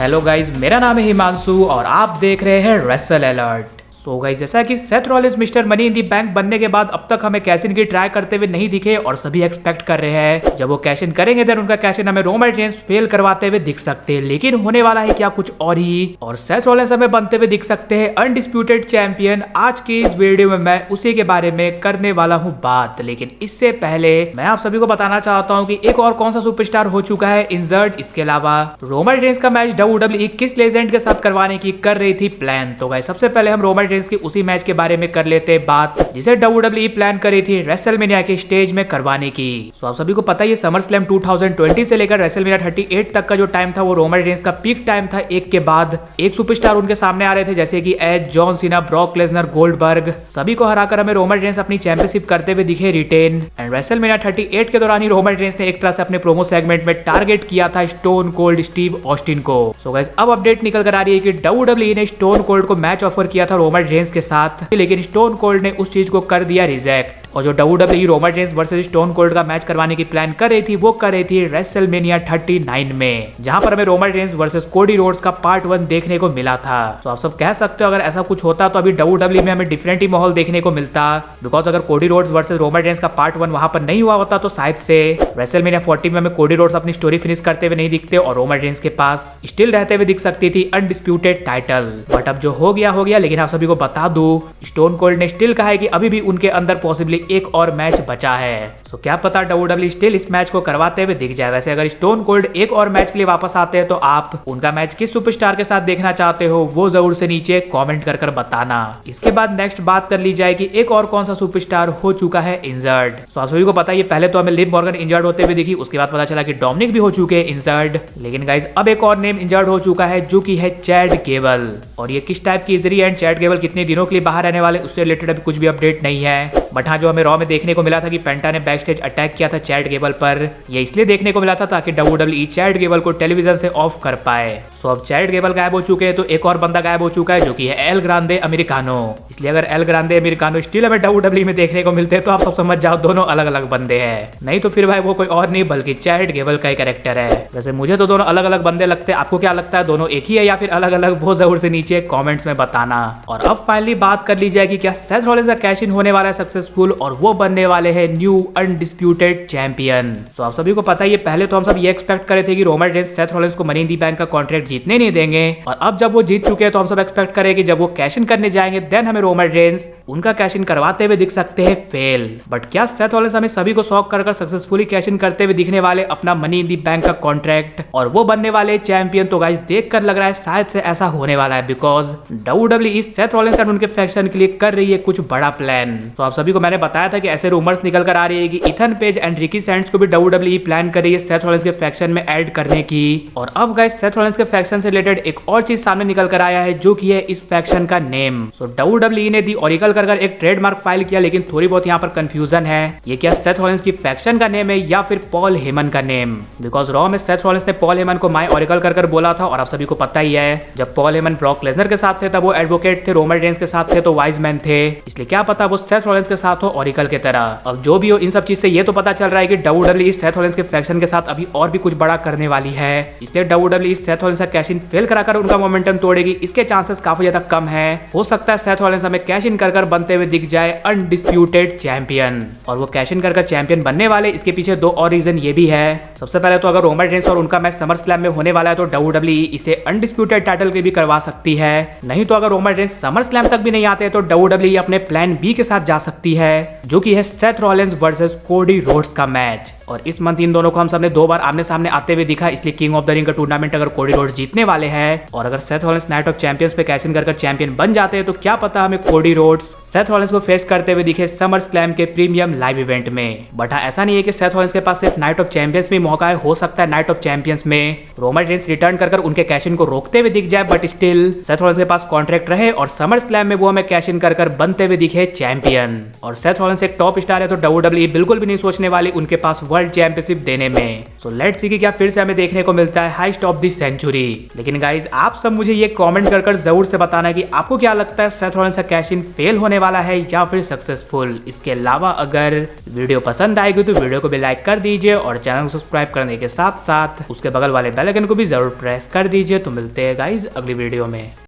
Hello guys, मेरा नाम है हिमांशु और आप देख रहे हैं रेसल अलर्ट। सो गाइस, जैसा कि Seth Rollins mister money in the bank बनने के बाद अब तक हमें कैश इन की ट्राई करते हुए नहीं दिखे और सभी एक्सपेक्ट कर रहे हैं जब वो कैश इन करेंगे देन उनका कैश इन हमें रोमन रेंस फेल करवाते हुए दिख सकते हैं, लेकिन होने वाला है क्या कुछ और ही। और सेथ रॉलिंस हमें बनते हुए दिख सकते हैं अनडिस्प्यूटेड चैंपियन। आज की इस वीडियो में मैं उसी के बारे में करने वाला हूँ बात, लेकिन इससे पहले मैं आप सभी को बताना चाहता हूँ कि एक और कौन सा सुपरस्टार हो चुका है इंजर्ड। इसके अलावा रोमन रेंस का मैच WWE किस लेजेंड के साथ करवाने की कर रही थी प्लान। तो गाइस, सबसे पहले हम रोमन रेंस की उसी मैच के बारे में कर लेते हैं बात जिसे WWE प्लान करी थी रेसलमेनिया के स्टेज में करवाने की। तो आप सभी को पता है समर स्लैम 2020 से लेकर रेसलमेनिया 38 तक का जो टाइम था वो रोमन रेंस का पीक टाइम था। एक के बाद एक सुपरस्टार उनके सामने आ रहे थे जैसे कि Edge, John Cena, Brock Lesnar, Goldberg. सभी को हराकर हमें रोमन रेंस अपनी चैंपियनशिप करते हुए दिखे रिटेन। एंड रेसलमेनिया 38 के दौरान ही रोमन रेंस ने एक तरह से अपने प्रोमो सेगमेंट में टारगेट किया था स्टोन कोल्ड स्टीव ऑस्टिन को। सो गाइस, अब अपडेट निकल कर आ रही है कि WWE ने स्टोन कोल्ड को मैच ऑफर किया था रोमन रेंस के साथ, लेकिन स्टोन कोल्ड ने उस चीज को कर दिया रिजेक्ट। और जो WWE Roman Reigns versus stone cold का मैच करवाने की प्लान कर रही थी वो कर रही थी रेसलमेनिया 39 में, जहां पर हमें Roman Reigns versus Cody Rhodes का पार्ट 1 देखने को मिला था। तो आप सब कह सकते हो अगर ऐसा कुछ होता तो अभी WWE में हमें डिफरेंट ही माहौल देखने को मिलता, बिकॉज अगर Cody Rhodes versus Roman Reigns का पार्ट 1 वहां पर नहीं हुआ होता तो शायद से रेसलमेनिया 40 में हमें कोडी रोड्स अपनी स्टोरी फिनिश करते हुए नहीं दिखते और रोमन रेंस के पास स्टिल रहते हुए दिख सकती थी अनडिस्प्यूटेड टाइटल। बट अब जो हो गया, लेकिन आप सभी को बता दूं स्टोन कोल्ड ने स्टिल कहा है कि अभी भी उनके अंदर पॉसिबली एक और मैच बचा है। तो क्या पता WWE स्टिल इस मैच को करवाते हुए दिख जाए। वैसे अगर स्टोन कोल्ड एक और मैच के लिए वापस आते हैं तो आप उनका मैच किस सुपरस्टार के साथ देखना चाहते हो वो जरूर से नीचे कमेंट कर बताना। इसके बाद नेक्स्ट बात कर ली जाए कि एक और कौन सा सुपरस्टार हो चुका है इंजर्ड। तो आप सभी को पता है पहले तो हमें लिव मॉर्गन इंजर्ड होते हुए दिखी, उसके बाद पता चला कि डोमिनिक भी हो चुके हैं इंजर्ड, लेकिन गाइज अब एक और नेम इंजर्ड हो चुका है जो कि है चैड गेबल। और ये किस टाइप की इंजरी एंड चैड गेबल कितने दिनों के लिए बाहर रहने वाले उससे रिलेटेड अभी कुछ भी अपडेट नहीं है। बट हाँ, जो हमें रॉ में देखने को मिला था कि पेंटा ने बैकस्टेज अटैक किया था चैड गेबल पर, ये इसलिए देखने को मिला था ताकि WWE चैड गेबल को टेलीविजन से ऑफ कर पाए। सो अब चैड गेबल गायब हो चुके हैं तो एक और बंदा गायब हो चुका है जो कि है एल ग्रांडे अमेरिकानो। इसलिए अगर एल ग्रांडे अमेरिकानो स्टिल हमें WWE में देखने को मिलते हैं तो आप सब समझ जाओ दोनों अलग अलग बंदे हैं, नहीं तो फिर भाई वो कोई और नहीं बल्कि चैड गेबल का ही कैरेक्टर है। वैसे मुझे तो दोनों अलग अलग बंदे लगते हैं, आपको क्या लगता है दोनों एक ही है या फिर अलग अलग, वो जरूर से नीचे कॉमेंट्स में बताना। और अब फाइनली बात कर ली जाए कि क्या सेथ रॉलिंस का कैश इन होने वाला है सक्सेसफुल और वो बनने वाले हैं न्यू अनडिस्प्यूटेड चैंपियन। तो आप सभी को पता है पहले तो हम सब ये एक्सपेक्ट करे थे कि रोमन रेंस सेथ रॉलिंस को मनी इन दी बैंक का कॉन्ट्रैक्ट जीतने नहीं देंगे, और अब जब वो जीत चुके हैं तो हम सब एक्सपेक्ट करें कि जब वो कैश इन करने जाएंगे देन हमें रोमन रेंस उनका कैश इन करवाते हुए दिख सकते हैं फेल। बट क्या सेथ रॉलिंस हमें सभी को शॉक कर सक्सेसफुली कैश इन करते हुए दिखने वाले अपना मनी इन दी बैंक का कॉन्ट्रैक्ट और वो बनने वाले चैंपियन। तो गाइस देखकर लग रहा है शायद से ऐसा होने वाला है, because WWE Seth Rollins and उनके फैक्शन के लिए कर रही है कुछ बड़ा प्लान। तो आप सभी को मैंने बताया था कि ऐसे रूमर्स निकल कर आ रही है कि Ethan page and Ricky Sands को भी WWE प्लान कर रही है सेथ रॉलिंस के फैक्शन में ऐड करने की। और अब गाइस सेथ रॉलिंस के फैक्शन से रिलेटेड एक और चीज सामने निकल कर आया है जो कि है इस फैक्शन का नेम। तो WWE ने दी ऑरिकल कर एक ट्रेडमार्क फाइल किया, लेकिन थोड़ी बहुत यहाँ पर कंफ्यूजन है, ये क्या सेथ रॉलिंस की फैक्शन का नेम है या फिर पॉल हेमन का नेम। बिकॉज रॉ में सेथ रॉलिंस ने पॉल हेमन को माय ऑरिकल कर बोला था, और आप सभी को पता ही है जब पॉल हेमन ब्रॉक लेसनर के साथ थे तब वो एडवोकेट थे, रोमन रेंस के साथ थे तो वाइज मैन थे, इसलिए क्या पता वो सेथ रॉलिंस के साथ हो ऑरिकल के तरह। अब जो भी हो, इन सब चीज से ये तो पता चल रहा है कि WWE सेथ रॉलिंस के फैक्शन के साथ अभी और भी कुछ बड़ा करने वाली है, इसलिए WWE सेथ रॉलिंस का कैश इन फेल कराकर उनका मोमेंटम तोड़ेगी इसके चांसेस काफी ज्यादा कम है। हो सकता है सेथ रॉलिंस हमें कैश इन कर बनते हुए दिख जाए अनडिस्प्यूटेड चैंपियन, और वो कैश इन कर चैंपियन बनने वाले इसके पीछे दो और रीजन ये भी है। सबसे पहले तो अगर रोमन रेंस और उनका मैच समर स्लैम में होने वाला है तो WWE इसे अनडिस्प्यूटेड टाइटल के भी करवा सकती है, नहीं तो अगर रोमन रेंस समर स्लैम तक भी नहीं आते तो WWE अपने प्लान बी के साथ जा सकती है जो कि है Seth Rollins versus Cody Rhodes का मैच। और इस मंथ इन दोनों को हम सबने दो बार आमने सामने आते हुए दिखा, इसलिए किंग ऑफ द रिंग का टूर्नामेंट अगर कोडी रोड्स जीतने वाले हैं और अगर Seth Rollins night of champions पे कैश इन कर चैंपियन बन जाते हैं तो क्या पता हमें कोडी रोड्स सेथ रॉलिंस को फेस करते हुए दिखे समर स्लैम के प्रीमियम लाइव इवेंट में। बट हाँ, ऐसा नहीं है कि सेथ रॉलिंस के पास सिर्फ नाइट ऑफ चैंपियंस में मौका है, हो सकता है नाइट ऑफ चैंपियंस में रोमन रेंस रिटर्न कर उनके कैश इन को रोकते हुए दिख जाए, बट स्टिल सेथ रॉलिंस के पास कॉन्ट्रैक्ट रहे और समर स्लैम में वो हमें कैश इन कर बनते हुए दिखे चैंपियन। और सेथ रॉलिंस एक टॉप स्टार है तो WWE बिल्कुल भी नहीं सोचने वाली उनके पास वर्ल्ड वर्ल्ड चैंपियनशिप देने में। सो लेट्स सी कि क्या फिर से हमें देखने को मिलता है हाइस्ट ऑफ द सेंचुरी। लेकिन गाइज आप सब मुझे ये कमेंट कर जरूर से बताना कि आपको क्या लगता है सेथ रॉलिंस का कैश इन फेल होने वाला है या फिर सक्सेसफुल। इसके अलावा अगर वीडियो पसंद आएगी तो वीडियो को भी लाइक कर दीजिए और चैनल को सब्सक्राइब करने के साथ साथ उसके बगल वाले बेल आइकन को भी जरूर प्रेस कर दीजिए। तो मिलते हैं गाइज अगली वीडियो में।